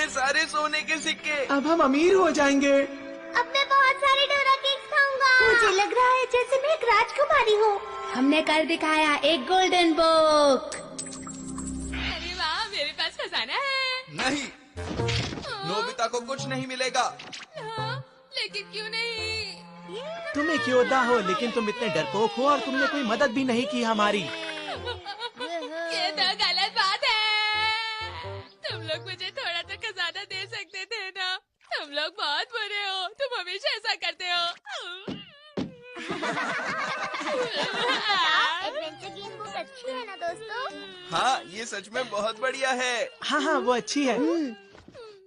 मेरे सारे सोने के सिक्के। अब हम अमीर हो जाएंगे। अब मैं बहुत सारे डोरा केक्स खाऊंगा। मुझे लग रहा है जैसे मैं एक राजकुमारी हूँ। हमने कर दिखाया एक गोल्डन बुक। अरे वाह, मेरे पास खजाना है। नहीं, नोबिता को कुछ नहीं मिलेगा। लेकिन क्यों नहीं? तुम एक योद्धा हो, लेकिन तुम इतने डरपोक हो और तुमने कोई मदद भी नहीं की हमारी। ये तो गलत बात है। तुम लोग मुझे थोड़ा तो खजाना दे सकते थे ना। तुम लोग बहुत बुरे हो, तुम हमेशा ऐसा करते हो। एडवेंचर गेम बुक अच्छी है ना दोस्तों? हाँ, ये सच में बहुत बढ़िया है। हाँ, वो अच्छी है।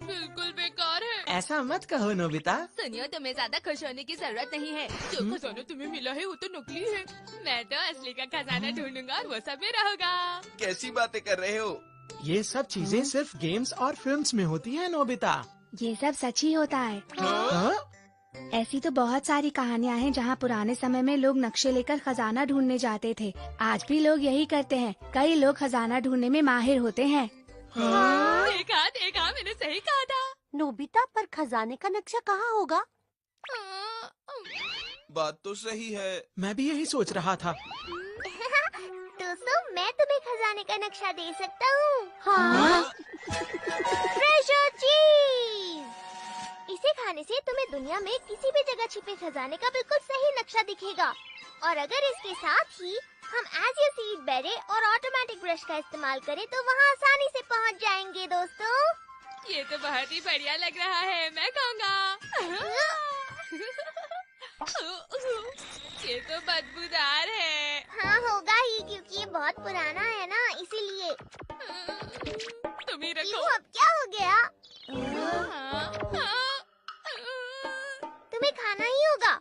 बिल्कुल बेकार है। ऐसा मत कहो नोबिता। सुनियो, तुम्हें ज्यादा खुश होने की जरूरत नहीं है। जो खजाना तुम्हें मिला है वो तो नकली है। मैं तो असली का खजाना ढूंढूंगा और वो सब मेरा होगा। कैसी बातें कर रहे हो? ये सब चीजें सिर्फ गेम्स और फिल्म्स में होती हैं नोबिता। ये सब सच ही होता है। हाँ? ऐसी तो बहुत सारी कहानियाँ हैं जहाँ पुराने समय में लोग नक्शे लेकर खजाना ढूंढने जाते थे। आज भी लोग यही करते हैं। कई लोग खजाना ढूंढने में माहिर होते हैं। देखा, मैंने सही कहा था। नोबिता, पर खजाने का नक्शा कहाँ होगा? बात तो सही है। मैं भी यही सोच रहा था। दोस्तों, मैं तुम्हें खजाने का नक्शा दे सकता हूँ। हाँ? ट्रेजर चीज। इसे खाने से तुम्हें दुनिया में किसी भी जगह छिपे खजाने का बिल्कुल सही नक्शा दिखेगा। और अगर इसके साथ ही हम एज यू सी इट बेरे और ऑटोमेटिक ब्रश का इस्तेमाल करें तो वहाँ आसानी से पहुँच जाएंगे दोस्तों। ये तो बहुत ही बढ़िया लग रहा है, मैं खाऊंगा। ये तो बदबूदार है। हाँ, होगा ही, क्योंकि ये बहुत पुराना है ना, इसीलिए। तुम ही रखो। क्यों, अब क्या हो गया? तुम्हें खाना ही होगा।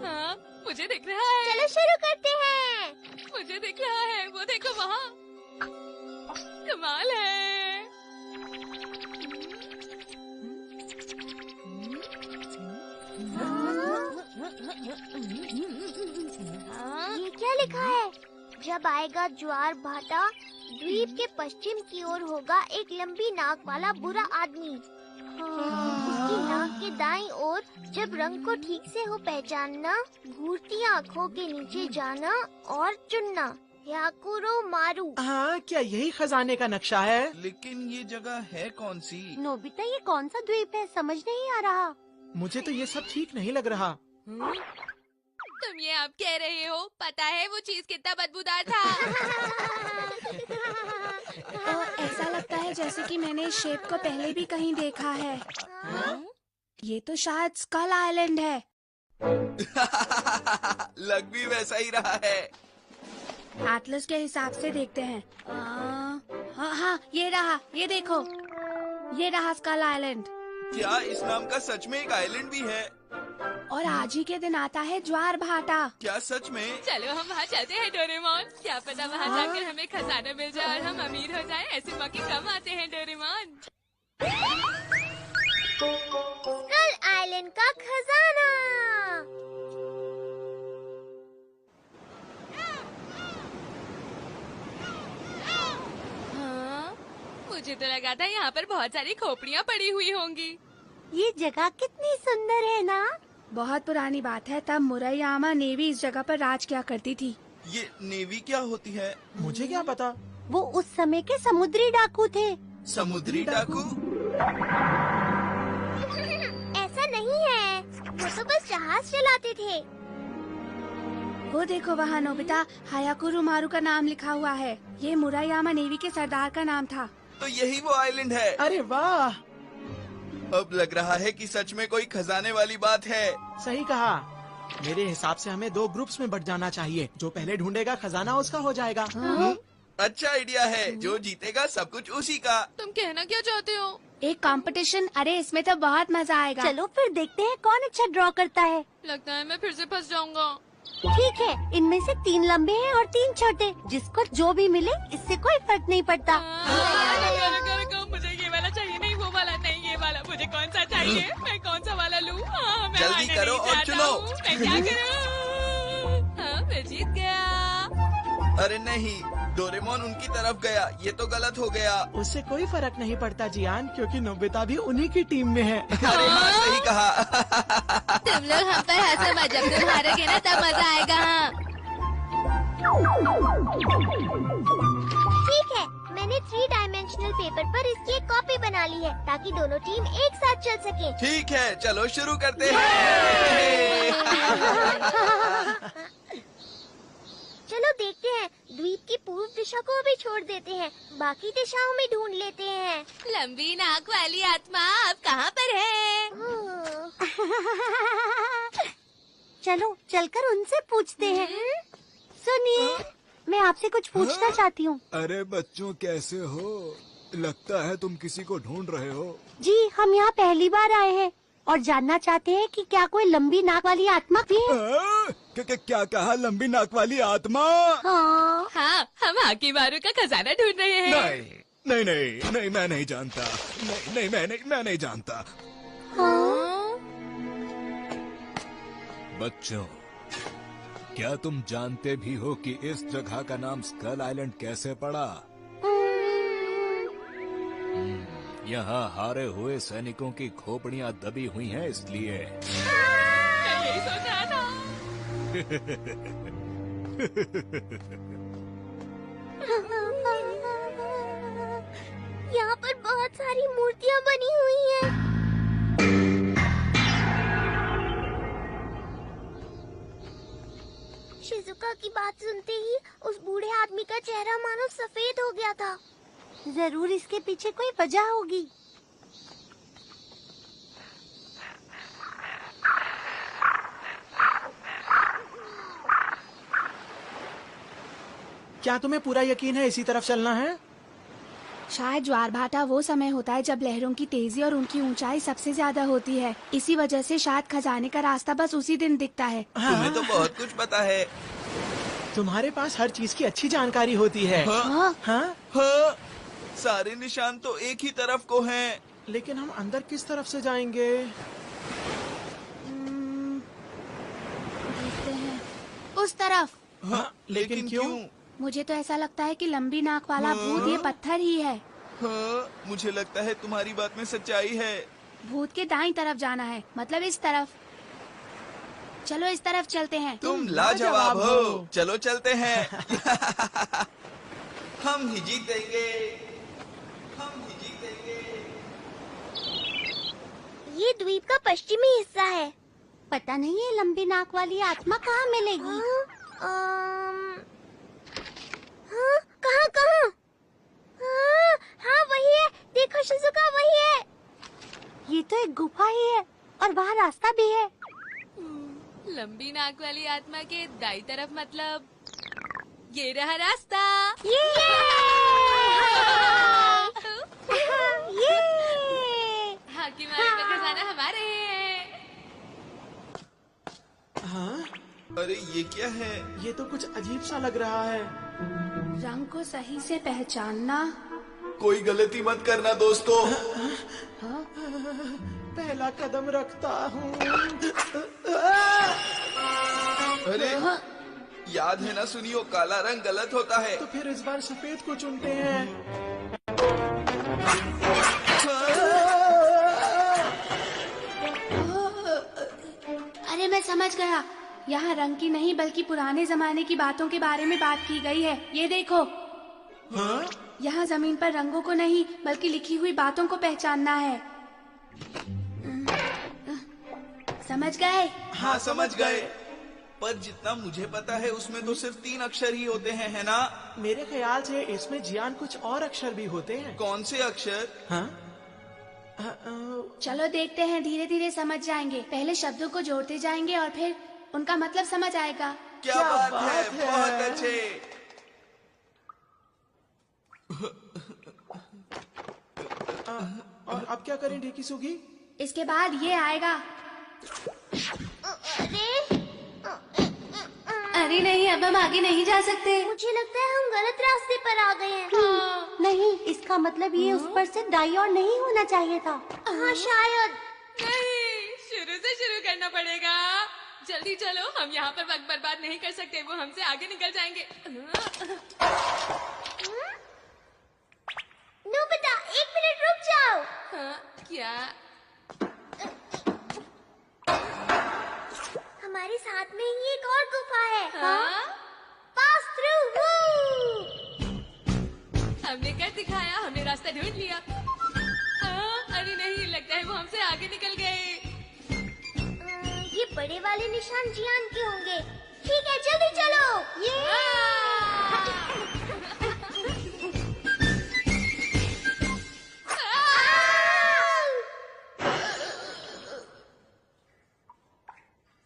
हाँ, मुझे दिख रहा है। चलो शुरू करते हैं। मुझे दिख रहा है, वो देखो वहाँ। कमाल है। ये क्या लिखा है? जब आएगा ज्वार भाटा, द्वीप के पश्चिम की ओर होगा एक लंबी नाक वाला बुरा आदमी। उसकी नाक के दाईं ओर जब रंग को ठीक से हो पहचानना, घूरती आँखों के नीचे जाना और चुनना। याकुरो मारू। हाँ, क्या यही खजाने का नक्शा है? लेकिन ये जगह है कौन सी? नोबिता, ये कौन सा द्वीप है? समझ नहीं आ रहा। मुझे तो ये सब ठीक नहीं लग रहा। तुम ये अब कह रहे हो? पता है वो चीज कितना बदबूदार था। तो ऐसा लगता है जैसे कि मैंने इस शेप को पहले भी कहीं देखा है। ये तो शायद स्कल आइलैंड है। लग भी वैसा ही रहा है। एटलस के हिसाब से देखते हैं। हाँ, ये रहा, ये देखो, ये रहा स्कल आइलैंड। क्या इस नाम का सच में एक आइलैंड भी है? और आज ही के दिन आता है ज्वार भाटा। क्या सच में? चलो हम वहाँ चलते हैं डोरेमोन। क्या पता वहाँ जाकर हमें खजाना मिल जाए और हम अमीर हो जाएं। ऐसे मौके कम आते हैं डोरेमोन। स्कल आइलैंड का खजाना। हाँ, मुझे तो लगा था यहाँ पर बहुत सारी खोपड़ियाँ पड़ी हुई होंगी। ये जगह कितनी सुंदर है ना? बहुत पुरानी बात है, तब मुरैयामा नेवी इस जगह पर राज किया करती थी। ये नेवी क्या होती है? मुझे क्या पता। वो उस समय के समुद्री डाकू थे। समुद्री डाकू? ऐसा नहीं है, वो तो बस जहाज चलाते थे। वो देखो वहाँ नोबिता, हायाकुरो मारू का नाम लिखा हुआ है। ये मुरैयामा नेवी के सरदार का नाम था। तो यही वो आइलैंड है। अरे वाह, अब लग रहा है कि सच में कोई खजाने वाली बात है। सही कहा। मेरे हिसाब से हमें 2 ग्रुप्स में बट जाना चाहिए। जो पहले ढूंढेगा खजाना उसका हो जाएगा। अच्छा आइडिया है। जो जीतेगा सब कुछ उसी का। तुम कहना क्या चाहते हो? एक कंपटीशन। अरे इसमें तो बहुत मजा आएगा। चलो फिर देखते हैं कौन अच्छा ड्रॉ करता है। लगता है मैं फिर से फंस जाऊंगा। ठीक है, इनमें से 3 लंबे हैं और 3 छोटे। जिसको जो भी मिले इससे कोई फर्क नहीं पड़ता। मुझे ये वाला चाहिए, नहीं वो वाला नहीं, ये वाला। मुझे कौन सा चाहिए? बताइए मैं कौन सा वाला लूँ? हाँ, मैं जल्दी हारना करो नहीं और चाहता चुनो। हूँ। मैं क्या करूँ? हाँ, मैं जीत गया। अरे नहीं, डोरेमोन उनकी तरफ गया, ये तो गलत हो गया। उससे कोई फर्क नहीं पड़ता जियान, क्योंकि नोबिता भी उन्हीं की टीम में है। अरे हाँ, सही कहा। तुम लोग हम पर हंसो मत, जब तुम हारोगे ना तब मजा आएगा। ठीक है, मैंने 3 डायमेंशनल पेपर पर इसकी एक कॉपी बना ली है ताकि दोनों टीम एक साथ चल सके। ठीक है, चलो शुरू करते हैं। चलो देखते हैं, द्वीप की पूर्व दिशा को भी छोड़ देते हैं, बाकी दिशाओं में ढूंढ लेते हैं। लंबी नाक वाली आत्मा अब कहाँ पर है? चलो चलकर उनसे पूछते हैं। सुनिए, मैं आपसे कुछ पूछना चाहती हूँ। अरे बच्चों, कैसे हो? लगता है तुम किसी को ढूंढ रहे हो। जी, हम यहाँ पहली बार आए हैं और जानना चाहते हैं कि क्या कोई लंबी नाक वाली आत्मा भी है? क्या कहा? लंबी नाक वाली आत्मा? हाँ। हाँ, हम हाकी मारू का खजाना ढूंढ रहे हैं। नहीं नहीं नहीं नहीं, मैं नहीं जानता। नहीं, मैं नहीं जानता। बच्चों, क्या तुम जानते भी हो कि इस जगह का नाम स्कल आइलैंड कैसे पड़ा? यहाँ हारे हुए सैनिकों की खोपड़ियाँ दबी हुई हैं, इसलिए। मैं यही सोच रहा था। यहाँ पर बहुत सारी मूर्तियाँ बनी हुई हैं। शिजुका की बात सुनते ही उस बूढ़े आदमी का चेहरा मानो सफेद हो गया था। जरूर इसके पीछे कोई वजह होगी। क्या तुम्हें पूरा यकीन है इसी तरफ चलना है? शायद ज्वार भाटा वो समय होता है जब लहरों की तेजी और उनकी ऊंचाई सबसे ज्यादा होती है। इसी वजह से शायद खजाने का रास्ता बस उसी दिन दिखता है। तुम्हें तो बहुत कुछ पता है। तुम्हारे पास हर चीज की अच्छी जानकारी होती है। हाँ? हाँ? हाँ, सारे निशान तो एक ही तरफ को हैं। लेकिन हम अंदर किस तरफ से जाएंगे? देखते हैं। उस तरफ। हाँ, लेकिन क्यों? मुझे तो ऐसा लगता है कि लंबी नाक वाला भूत ये पत्थर ही है। हाँ, मुझे लगता है तुम्हारी बात में सच्चाई है। भूत के दाईं तरफ जाना है, मतलब इस तरफ। चलो इस तरफ चलते हैं। तुम लाजवाब हो। चलो चलते हैं। हम ही जीतेंगे, हम ही जीतेंगे। ये द्वीप का पश्चिमी हिस्सा है। पता नहीं ये लंबी नाक वाली आत्मा कहाँ मिलेगी। हाँ, कहाँ कहाँ? हाँ, हाँ वही है, देखो शिजुका, वही है। ये तो एक गुफा ही है और वहाँ रास्ता भी है। लंबी नाक वाली आत्मा के दाई तरफ, मतलब ये रहा रास्ता। ये हाकी मारू का खजाना हमारे है। हाँ? अरे ये क्या है? ये तो कुछ अजीब सा लग रहा है। रंग को सही से पहचानना। कोई गलती मत करना दोस्तों। पहला कदम रखता हूँ। अरे याद है ना सुनियो, काला रंग गलत होता है। तो फिर इस बार सफेद को चुनते हैं। अरे मैं समझ गया, यहाँ रंग की नहीं बल्कि पुराने जमाने की बातों के बारे में बात की गई है। ये देखो। हाँ? यहाँ जमीन पर रंगों को नहीं बल्कि लिखी हुई बातों को पहचानना है। समझ गए? हाँ समझ गए। पर जितना मुझे पता है उसमें तो सिर्फ 3 अक्षर ही होते हैं, है ना? मेरे ख्याल से इसमें जियान कुछ और अक्षर भी होते हैं। कौन से अक्षर? हाँ? चलो देखते हैं, धीरे धीरे समझ जाएंगे। पहले शब्दों को जोड़ते जाएंगे और फिर उनका मतलब समझ आएगा। क्या बात है, बहुत अच्छे। और अब क्या करें ढेकी सुगी? इसके बाद ये आएगा। अरे नहीं, अब हम आगे नहीं जा सकते। मुझे लगता है हम गलत रास्ते पर आ गए हैं। नहीं, इसका मतलब ये उस पर से दाईं ओर नहीं होना चाहिए था। हाँ शायद। नहीं, शुरू से शुरू करना पड़ेगा। जल्दी चलो, हम यहाँ पर वक्त बर्बाद नहीं कर सकते, वो हमसे आगे निकल जाएंगे। नोबिता, 1 मिनट रुक जाओ। हाँ, क्या? हमारे साथ में ही एक और गुफा है। हाँ? Pass through. हमने कर दिखाया, हमने रास्ता ढूंढ लिया। अरे नहीं, लगता है वो हमसे आगे निकल गए। ये बड़े वाले निशान जियान के होंगे। ठीक है, जल्दी चलो।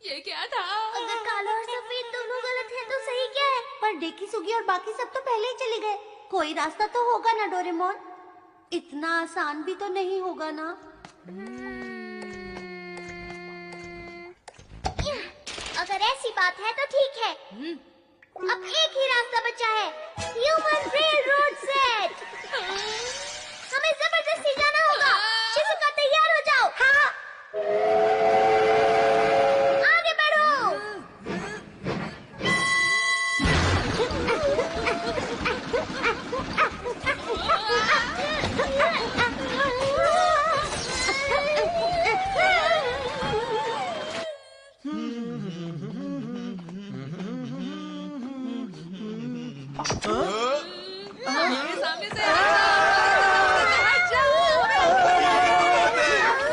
ये क्या था? अगर काला और सफेद दोनों गलत है तो सही क्या है? पर डेकी सुगी और बाकी सब तो पहले ही चले गए। कोई रास्ता तो होगा ना डोरेमोन? इतना आसान भी तो नहीं होगा ना। अगर ऐसी बात है तो ठीक है। अब एक ही रास्ता बचा है, ह्यूमन रेल रोड सेट। हमें जबरदस्ती जाना होगा। शिजुका, तैयार हो जाओ। हाँ। आगे बढ़ो। मेरे सामने से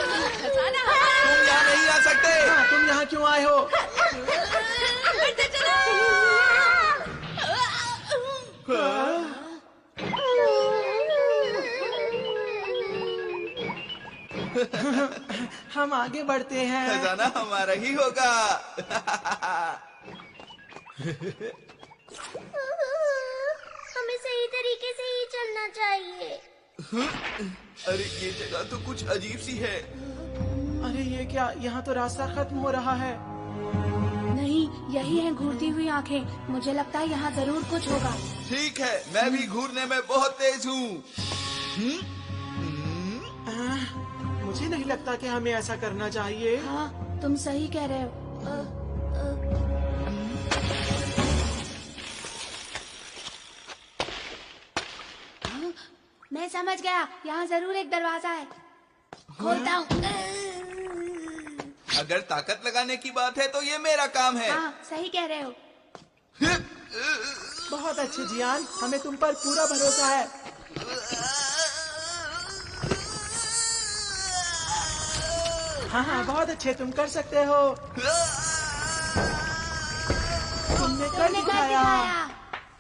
तुम यहाँ नहीं आ सकते। तुम यहाँ क्यों आए हो? हम आगे बढ़ते हैं। खजाना हमारा ही होगा। हमें सही तरीके से ही चलना चाहिए। अरे ये जगह तो कुछ अजीब सी है। अरे ये क्या, यहाँ तो रास्ता खत्म हो रहा है। नहीं, यही है घूरती हुई आंखें। मुझे लगता है यहाँ जरूर कुछ होगा। ठीक है, मैं भी घूरने में बहुत तेज हूँ। मुझे नहीं लगता कि हमें ऐसा करना चाहिए। हाँ, तुम सही कह रहे हो। मैं समझ गया, यहाँ जरूर एक दरवाजा है। खोलता हूँ। अगर ताकत लगाने की बात है तो ये मेरा काम है। हाँ, सही कह रहे हो। बहुत अच्छे जियान, हमें तुम पर पूरा भरोसा है। हाँ हाँ, बहुत अच्छे, तुम कर सकते हो। तुमने कर दिखाया।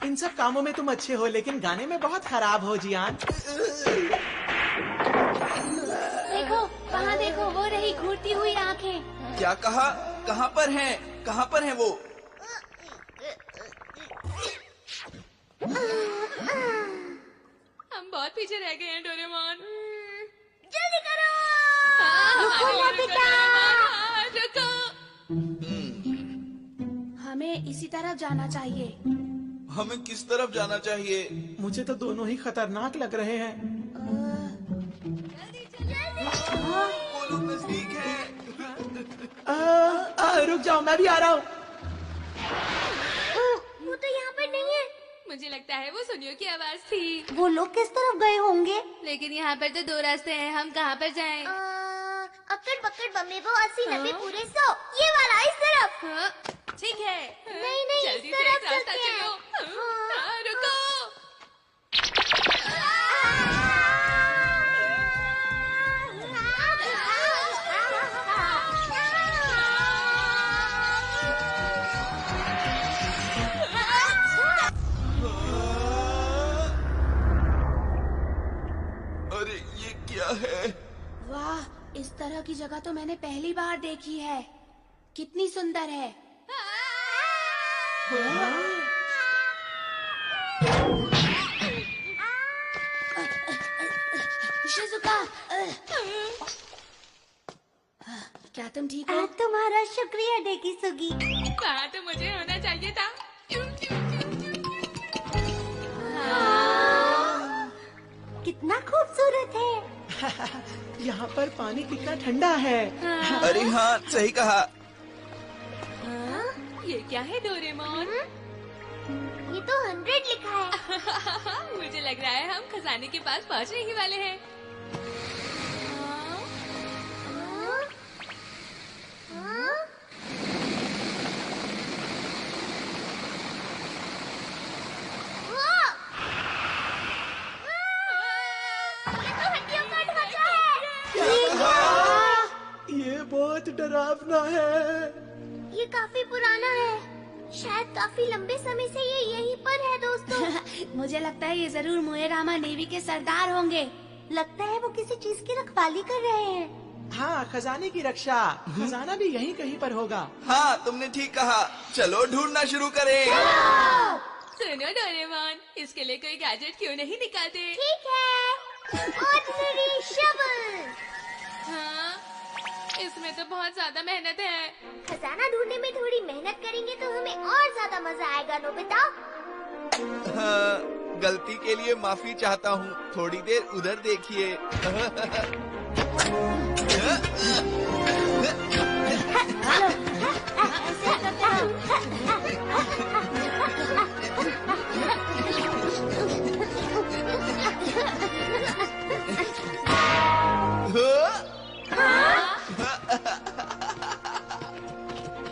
इन सब कामों में तुम अच्छे हो, लेकिन गाने में बहुत खराब हो जियान। देखो, वहाँ देखो, वो रही घूरती हुई आंखें। क्या कहा? कहाँ पर हैं? कहाँ पर हैं वो? हम बहुत पीछे रह गए हैं डोरेमोन। जल्दी करो। रुको नोबिता। रुको। हमें इसी तरफ जाना चाहिए। हमें किस तरफ जाना चाहिए? मुझे तो दोनों ही खतरनाक लग रहे हैं। वो लोग नजदीक हैं। रुक जाओ, मैं भी आ रहा हूँ। वो तो यहाँ पर नहीं है। मुझे लगता है वो सुनियो की आवाज थी। वो लोग किस तरफ गए होंगे? लेकिन यहाँ पर तो 2 रास्ते हैं, हम कहाँ पर जाएं? अक्कड़ बक्कड़ बम्बे वो 80 90 पूरे 100। ये वाला इस तरफ। हाँ, ठीक है। नहीं नहीं, जल्दी इस से तरफ एक रास्ता चलते हैं। चलो। हाँ, रुको। अरे ये क्या है? वाह, इस तरह की जगह तो मैंने पहली बार देखी है। कितनी सुंदर है। शिजुका, क्या तुम ठीक हो? तुम्हारा शुक्रिया डेकी सुगी। वहाँ तो मुझे होना चाहिए था। कितना खूबसूरत है। यहाँ पर पानी कितना ठंडा है। अरे हाँ, सही कहा। ये क्या है डोरेमोन? ये तो 100 लिखा है। मुझे लग रहा है हम खजाने के पास पहुंचने ही वाले हैं। ये बहुत डरावना है। ये काफी पुराना है, शायद काफी लंबे समय से ये यहीं पर है दोस्तों। मुझे लगता है ये जरूर मोएरामा नेवी के सरदार होंगे। लगता है वो किसी चीज की रखवाली कर रहे हैं। हाँ, खजाने की रक्षा। खजाना भी यहीं कहीं पर होगा। हाँ, तुमने ठीक कहा। चलो ढूंढना शुरू करें। सुनो डोरेमोन, इसके लिए कोई गैजेट क्यों नहीं निकालते? ठीक है, ऑर्डिनरी शवल। हाँ, इसमें तो बहुत ज्यादा मेहनत है। खजाना ढूंढने में थोड़ी मेहनत करेंगे तो हमें और ज्यादा मजा आएगा नोबिता। हाँ, गलती के लिए माफी चाहता हूँ। थोड़ी देर उधर देखिए।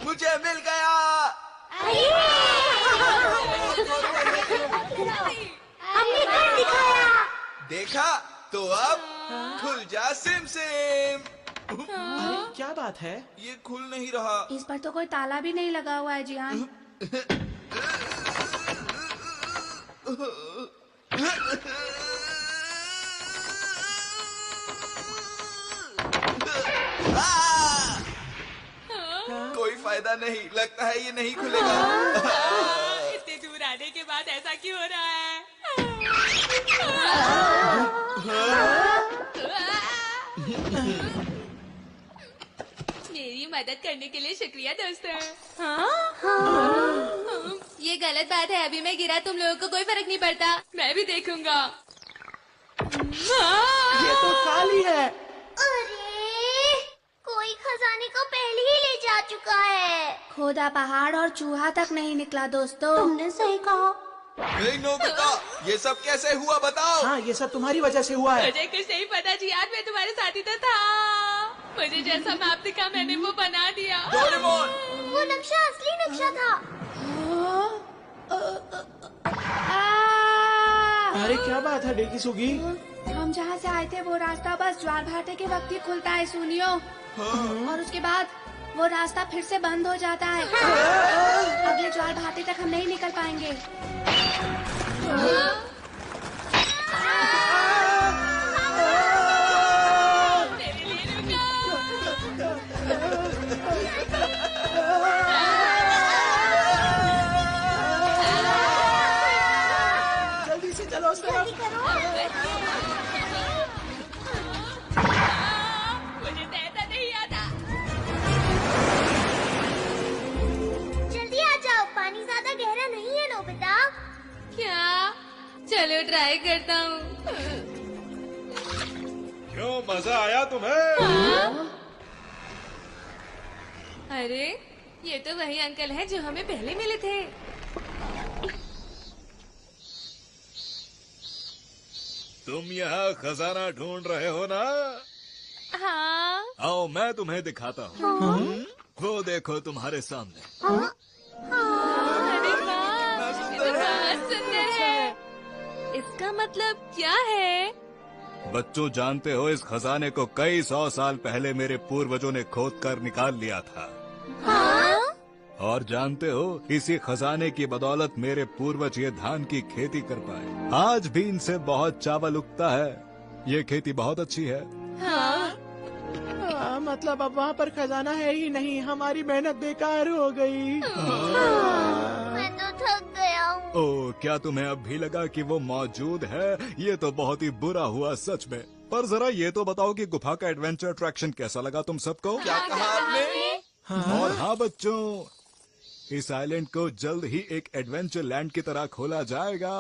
मुझे मिल गया। हमने कर दिखाया। देखा तो अब खुल जा सिम सिम। अरे क्या बात है? ये खुल नहीं रहा। इस पर तो कोई ताला भी नहीं लगा हुआ है जियान। कोई फायदा नहीं, लगता है ये नहीं खुलेगा। इतने दूर आने के बाद ऐसा क्यों हो रहा है? मेरी मदद करने के लिए शुक्रिया दोस्तों। ये गलत बात है, अभी मैं गिरा, तुम लोगों को कोई फर्क नहीं पड़ता। मैं भी देखूंगा। ये तो खाली है। अरे, कोई खजाने को पहले ही ले जा चुका है। खोदा पहाड़ और चूहा तक नहीं निकला दोस्तों। तुमने सही कहा। नहीं नोबिता, ये सब कैसे हुआ बताओ। हाँ, ये सब तुम्हारी वजह से हुआ है। मुझे कुछ नहीं पता जी, आज मैं तुम्हारे साथी तो था। मुझे जैसा मैप दिखा मैंने वो बना दिया। डोरेमोन, वो नक्शा असली नक्शा था। अरे क्या बात है डेकिसुगी? हम जहाँ से आए थे वो रास्ता बस ज्वार भाटे के वक्त ही खुलता है सुनियो। और उसके बाद वो रास्ता फिर से बंद हो जाता है। अगले ज्वार भाटे तक हम नहीं निकल पाएंगे। मेरे लिए रुको। जल्दी से चलो उस तरफ। मुझे तैरना नहीं आता। जल्दी आ जाओ, पानी ज्यादा गहरा नहीं है नोबिता। क्या? चलो ट्राई करता हूँ। क्यों, मजा आया तुम्हें? अरे, ये तो वही अंकल है जो हमें पहले मिले थे। तुम यहाँ खजाना ढूंढ रहे हो ना? हाँ। आओ मैं तुम्हें दिखाता हूँ। वो देखो तुम्हारे सामने। अरे वाह, ये तो बहुत सुंदर है। इसका मतलब क्या है? बच्चों, जानते हो इस खजाने को कई 100 साल पहले मेरे पूर्वजों ने खोद कर निकाल लिया था। और जानते हो, इसी खजाने की बदौलत मेरे पूर्वज ये धान की खेती कर पाए। आज भी इनसे बहुत चावल उगता है। ये खेती बहुत अच्छी है। मतलब अब वहाँ पर खजाना है ही नहीं, हमारी मेहनत बेकार हो गई। मैं तो थक गया हूँ। ओह, क्या तुम्हें अब भी लगा कि वो मौजूद है? ये तो बहुत ही बुरा हुआ सच में। पर जरा ये तो बताओ कि गुफा का एडवेंचर अट्रैक्शन कैसा लगा तुम सबको? क्या कहा आपने? और हाँ बच्चों, इस आइलैंड को जल्द ही एक एडवेंचर लैंड की तरह खोला जाएगा।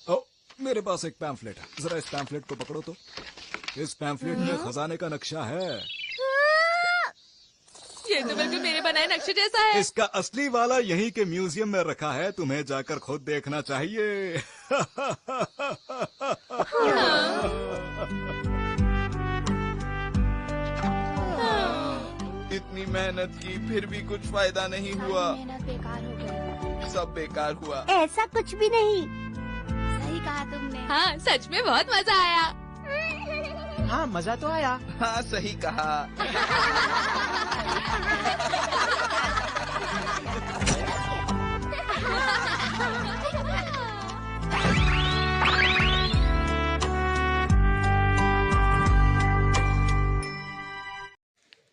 ओ, मेरे पास एक पैम्फलेट है, जरा इस पैम्फलेट को पकड़ो तो। इस पैम्फलेट में खजाने का नक्शा है। ये तो बिल्कुल मेरे बनाए नक्शे जैसा है। इसका असली वाला यहीं के म्यूजियम में रखा है, तुम्हें जाकर खुद देखना चाहिए। इतनी मेहनत की फिर भी कुछ फायदा नहीं हुआ, मेहनत बेकार हो गई। सब बेकार हुआ। ऐसा कुछ भी नहीं। सही कहा तुमने। हाँ, सच में बहुत मजा आया। हाँ, मजा तो आया। हाँ सही कहा।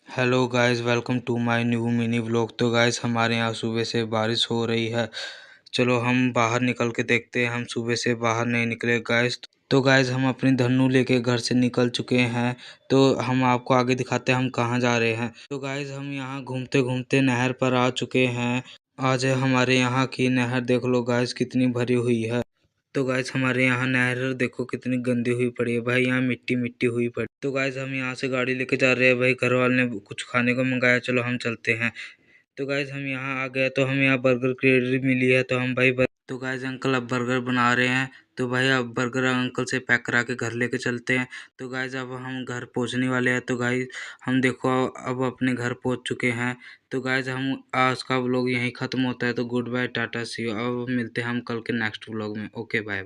Hello guys, welcome to my new mini vlog. तो गाइस हमारे यहाँ सुबह से बारिश हो रही है। चलो हम बाहर निकल के देखते हैं। हम सुबह से बाहर नहीं निकले गाइस। तो गाइस हम अपनी धन्नू लेके घर से निकल चुके हैं। तो हम आपको आगे दिखाते हैं हम कहाँ जा रहे हैं। तो गाइस हम यहाँ घूमते घूमते नहर पर आ चुके हैं। आज हमारे यहाँ की नहर देख लो गाइस कितनी भरी हुई है। तो गाइस हमारे यहाँ नहर देखो कितनी गंदी हुई पड़ी है भाई, यहाँ मिट्टी मिट्टी हुई पड़ी। तो गाइस हम यहाँ से गाड़ी लेके जा रहे हैं भाई, घर वाले ने कुछ खाने को मंगाया, चलो हम चलते हैं। तो गाइस हम यहाँ आ गए, तो हम यहाँ बर्गर क्रेडिट मिली है, तो हम भाई तो गाइस अंकल अब बर्गर बना रहे हैं। तो भाई अब बर्गर अंकल से पैक करा के घर लेके चलते हैं। तो गाइस अब हम घर पहुँचने वाले हैं। तो गाइस हम देखो अब अपने घर पहुँच चुके हैं। तो गाइस हम आज का व्लॉग यहीं ख़त्म होता है। तो good bye, tata see you. अब मिलते हैं हम कल के नेक्स्ट व्लॉग में। Okay bye.